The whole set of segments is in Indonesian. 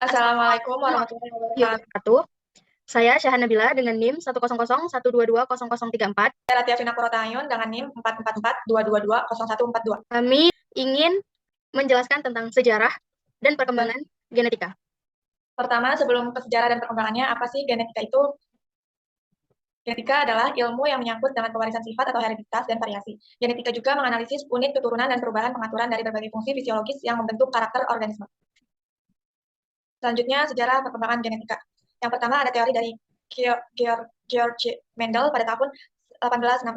Assalamualaikum Assalamualaikum warahmatullahi warahmatullahi wabarakatuh. wabarakatuh. Saya Syahan Nabila dengan NIM 10012200034. Saya Latia Vina Purwotayun dengan NIM 44422200142. Kami ingin menjelaskan tentang sejarah dan perkembangan genetika. Pertama, sebelum ke sejarah dan perkembangannya, apa sih genetika itu? Genetika adalah ilmu yang menyangkut dengan pewarisan sifat atau hereditas dan variasi. Genetika juga menganalisis unit keturunan dan perubahan pengaturan dari berbagai fungsi fisiologis yang membentuk karakter organisme. Selanjutnya, sejarah perkembangan genetika. Yang pertama ada teori dari George Mendel pada tahun 1866.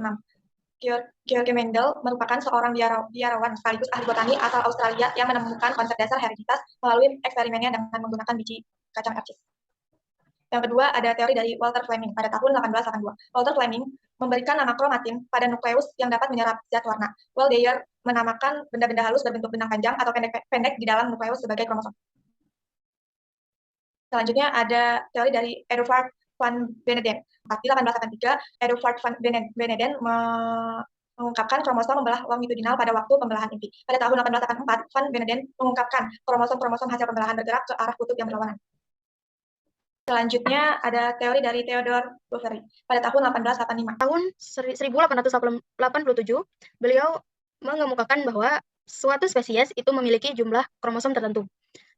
George Mendel merupakan seorang biarawan sekaligus ahli botani asal Australia yang menemukan konsep dasar hereditas melalui eksperimennya dengan menggunakan biji kacang ercis. Yang kedua ada teori dari Walter Fleming pada tahun 1882. Walter Fleming memberikan nama kromatin pada nukleus yang dapat menyerap zat warna. Waldeyer menamakan benda-benda halus berbentuk benang panjang atau pendek di dalam nukleus sebagai kromosom. Selanjutnya ada teori dari Eduard van Beneden. Di 1883, Eduard van Beneden mengungkapkan kromosom membelah longitudinal pada waktu pembelahan inti. Pada tahun 1884, van Beneden mengungkapkan kromosom-kromosom hasil pembelahan bergerak ke arah kutub yang berlawanan. Selanjutnya ada teori dari Theodore Boveri pada tahun 1885. Tahun 1887, beliau mengemukakan bahwa suatu spesies itu memiliki jumlah kromosom tertentu.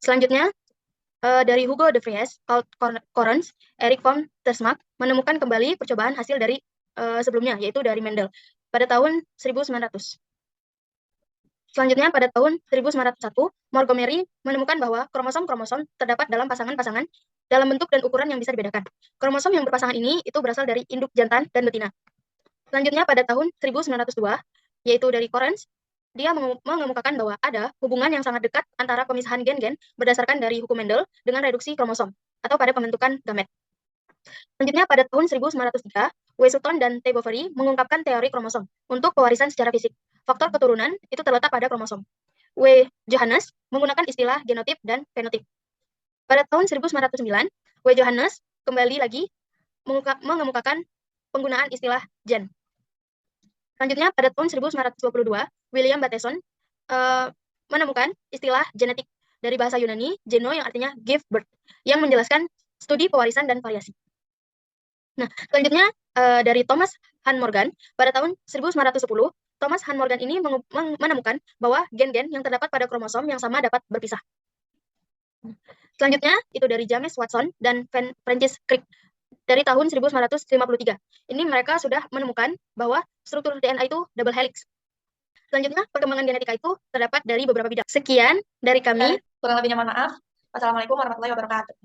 Selanjutnya, dari Hugo de Vries, Paul Correns, Erik von Tersmark menemukan kembali percobaan hasil dari sebelumnya, yaitu dari Mendel, pada tahun 1900. Selanjutnya, pada tahun 1901, Montgomery menemukan bahwa kromosom-kromosom terdapat dalam pasangan-pasangan dalam bentuk dan ukuran yang bisa dibedakan. Kromosom yang berpasangan ini itu berasal dari induk jantan dan betina. Selanjutnya, pada tahun 1902, yaitu dari Correns, dia mengemukakan bahwa ada hubungan yang sangat dekat antara pemisahan gen-gen berdasarkan dari hukum Mendel dengan reduksi kromosom atau pada pembentukan gamet. Selanjutnya, pada tahun 1903, Sutton dan T. Boveri mengungkapkan teori kromosom untuk pewarisan secara fisik. Faktor keturunan itu terletak pada kromosom. Johannes menggunakan istilah genotip dan fenotip. Pada tahun 1909, Johannes kembali lagi mengemukakan penggunaan istilah gen. Selanjutnya, pada tahun 1922, William Bateson menemukan istilah genetik dari bahasa Yunani, geno yang artinya give birth, yang menjelaskan studi pewarisan dan variasi. Nah, selanjutnya dari Thomas Han Morgan, pada tahun 1910, Thomas Han Morgan ini menemukan bahwa gen-gen yang terdapat pada kromosom yang sama dapat berpisah. Selanjutnya, itu dari James Watson dan Francis Crick dari tahun 1953. Ini mereka sudah menemukan bahwa struktur DNA itu double helix. Selanjutnya, perkembangan genetika itu terdapat dari beberapa bidang. Sekian dari kami. Kurang lebihnya mohon maaf. Wassalamualaikum warahmatullahi wabarakatuh.